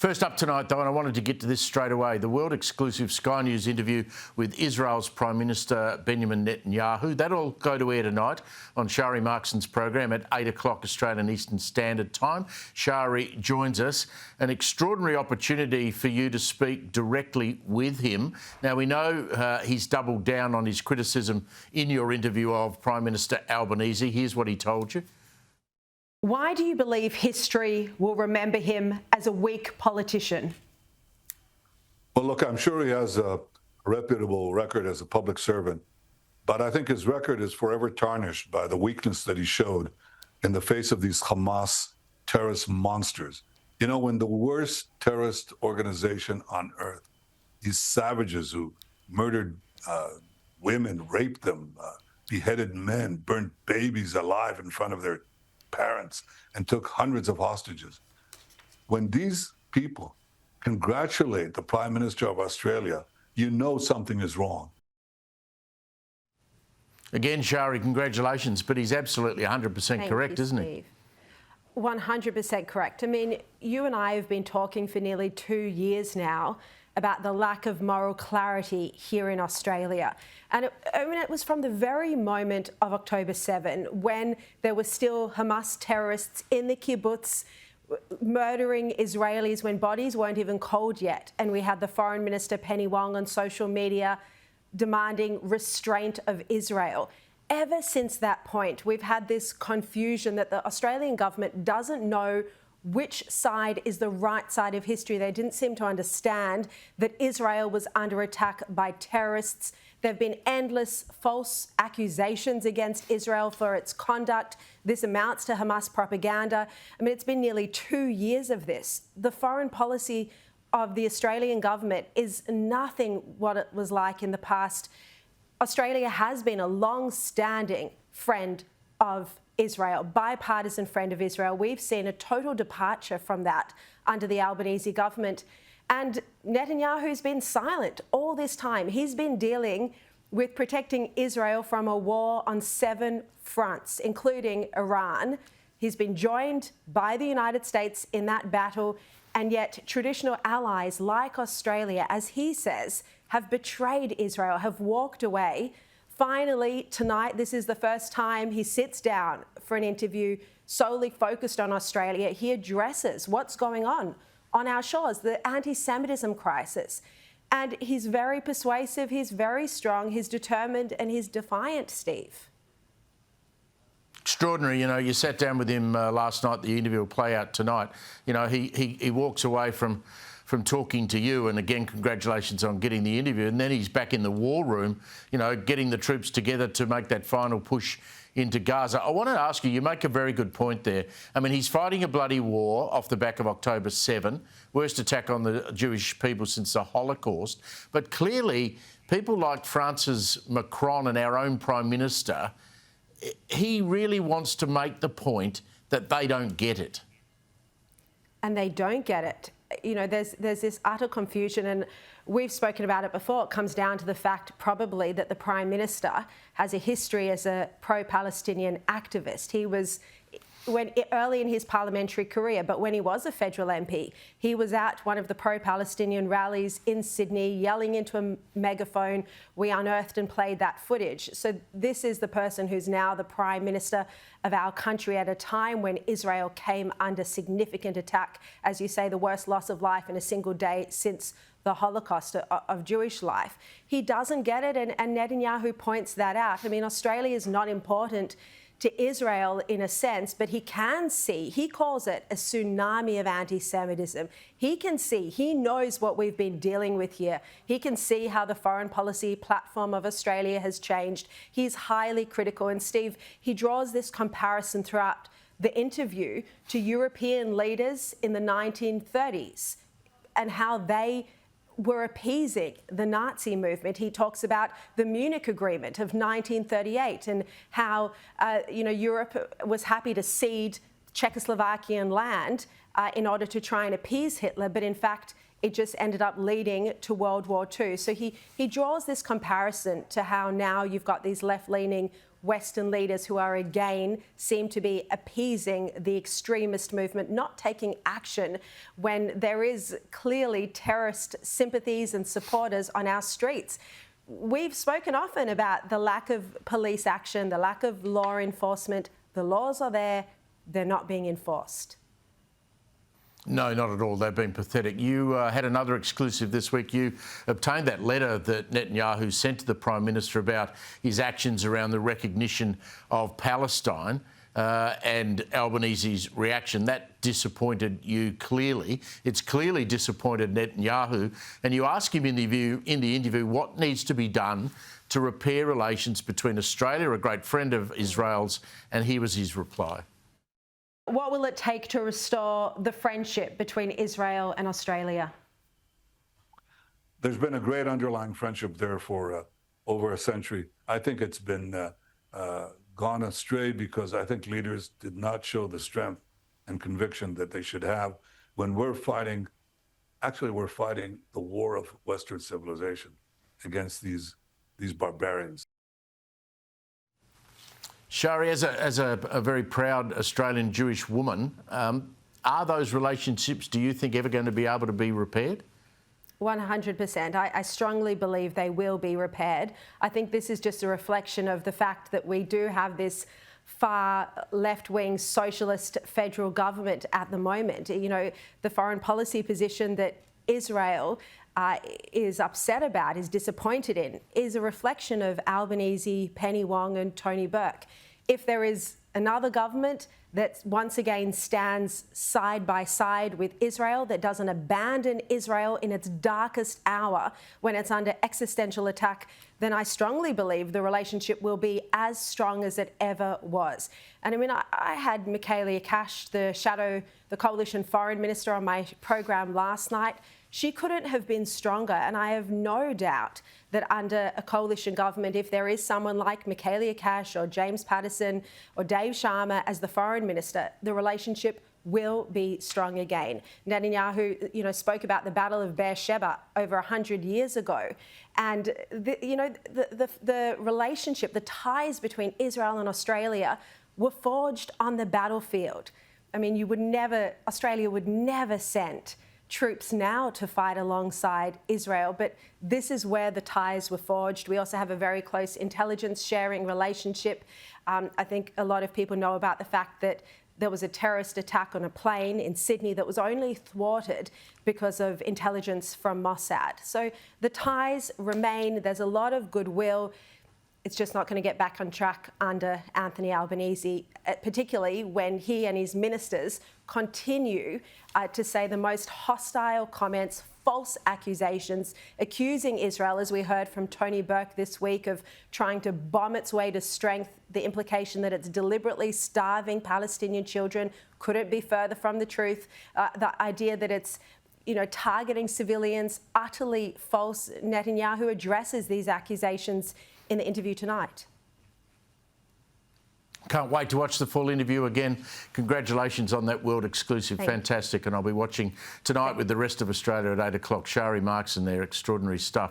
First up tonight, though, and I wanted to get to this straight away, the world-exclusive Sky News interview with Israel's Prime Minister Benjamin Netanyahu. That'll go to air tonight on Sharri Markson's program at 8 o'clock Australian Eastern Standard Time. Sharri joins us. An extraordinary opportunity for you to speak directly with him. Now, we know he's doubled down on his criticism in your interview of Prime Minister Albanese. Here's what he told you. Why do you believe history will remember him as a weak politician? Well, look, I'm sure he has a reputable record as a public servant, but I think his record is forever tarnished by the weakness that he showed in the face of these Hamas terrorist monsters. You know, when the worst terrorist organization on earth, these savages who murdered women, raped them, beheaded men, burnt babies alive in front of their parents, and took hundreds of hostages. When these people congratulate the Prime Minister of Australia, you know something is wrong. Again, Sharri, congratulations, but he's absolutely 100% correct, isn't he? 100% correct. I mean, you and I have been talking for nearly 2 years now about the lack of moral clarity here in Australia. And it was from the very moment of October 7, when there were still Hamas terrorists in the kibbutz murdering Israelis when bodies weren't even cold yet. And we had the Foreign Minister Penny Wong on social media demanding restraint of Israel. Ever since that point, we've had this confusion that the Australian government doesn't know which side is the right side of history. They didn't seem to understand that Israel was under attack by terrorists. There have been endless false accusations against Israel for its conduct. This amounts to Hamas propaganda. I mean, it's been nearly 2 years of this. The foreign policy of the Australian government is nothing what it was like in the past. Australia has been a long-standing friend of Israel, bipartisan friend of Israel. We've seen a total departure from that under the Albanese government. And Netanyahu's been silent all this time. He's been dealing with protecting Israel from a war on 7 fronts, including Iran. He's been joined by the United States in that battle, and yet traditional allies like Australia, as he says, have betrayed Israel, have walked away. Finally, tonight, this is the first time he sits down for an interview solely focused on Australia. He addresses what's going on our shores, the anti-Semitism crisis. And he's very persuasive, he's very strong, he's determined, and he's defiant, Steve. Extraordinary. You know, you sat down with him last night. The interview will play out tonight. You know, he walks away from talking to you, and again, congratulations on getting the interview. And then he's back in the war room, you know, getting the troops together to make that final push into Gaza. I want to ask you make a very good point there. I mean, he's fighting a bloody war off the back of October 7, worst attack on the Jewish people since the Holocaust. But clearly, people like France's Macron and our own Prime Minister, he really wants to make the point that they don't get it. And they don't get it. You know, there's this utter confusion, and we've spoken about it before. It comes down to the fact probably that the Prime Minister has a history as a pro-Palestinian activist. He was early in his parliamentary career, but when he was a federal MP, he was at one of the pro-Palestinian rallies in Sydney, yelling into a megaphone. We unearthed and played that footage. So this is the person who's now the Prime Minister of our country at a time when Israel came under significant attack, as you say, the worst loss of life in a single day since the Holocaust of Jewish life. He doesn't get it, and Netanyahu points that out. I mean, Australia is not important to Israel in a sense, but he can see, he calls it a tsunami of anti-Semitism. He can see, he knows what we've been dealing with here. He can see how the foreign policy platform of Australia has changed. He's highly critical. And Steve, he draws this comparison throughout the interview to European leaders in the 1930s and how they were appeasing the Nazi movement. He talks about the Munich Agreement of 1938 and how, Europe was happy to cede Czechoslovakian land in order to try and appease Hitler, but in fact, it just ended up leading to World War II. So he draws this comparison to how now you've got these left-leaning Western leaders who are again seem to be appeasing the extremist movement, not taking action when there is clearly terrorist sympathies and supporters on our streets. We've spoken often about the lack of police action, the lack of law enforcement. The laws are there, they're not being enforced. No, not at all. They've been pathetic. You had another exclusive this week. You obtained that letter that Netanyahu sent to the Prime Minister about his actions around the recognition of Palestine and Albanese's reaction. That disappointed you clearly. It's clearly disappointed Netanyahu. And you ask him in the interview what needs to be done to repair relations between Australia, a great friend of Israel's, and here was his reply. What will it take to restore the friendship between Israel and Australia? There's been a great underlying friendship there for over a century. I think it's been gone astray because I think leaders did not show the strength and conviction that they should have when we're fighting. Actually, we're fighting the war of Western civilization against these barbarians. Sharri, as a very proud Australian Jewish woman, are those relationships, do you think, ever going to be able to be repaired? 100%. I strongly believe they will be repaired. I think this is just a reflection of the fact that we do have this far left-wing socialist federal government at the moment. You know, the foreign policy position that Israel is upset about, is disappointed in, is a reflection of Albanese, Penny Wong and Tony Burke. If there is another government that once again stands side by side with Israel, that doesn't abandon Israel in its darkest hour when it's under existential attack, then I strongly believe the relationship will be as strong as it ever was. And I mean, I had Michaelia Cash, the coalition foreign minister, on my program last night. She couldn't have been stronger, and I have no doubt that under a coalition government, if there is someone like Michaelia Cash or James Paterson or Dave Sharma as the foreign minister, the relationship will be strong again. Netanyahu, spoke about the Battle of Beersheba over 100 years ago, and the relationship, the ties between Israel and Australia were forged on the battlefield. I mean, Australia would never send troops now to fight alongside Israel, but this is where the ties were forged. We also have a very close intelligence sharing relationship. I think a lot of people know about the fact that there was a terrorist attack on a plane in Sydney that was only thwarted because of intelligence from Mossad. So the ties remain. There's a lot of goodwill. It's just not going to get back on track under Anthony Albanese, particularly when he and his ministers continue to say the most hostile comments, false accusations, accusing Israel, as we heard from Tony Burke this week, of trying to bomb its way to strength. The implication that it's deliberately starving Palestinian children couldn't be further from the truth. The idea that it's targeting civilians, utterly false. Netanyahu addresses these accusations in the interview tonight. Can't wait to watch the full interview again. Congratulations on that world exclusive. Fantastic. And I'll be watching tonight with the rest of Australia at 8 o'clock. Sharri Markson there, extraordinary stuff.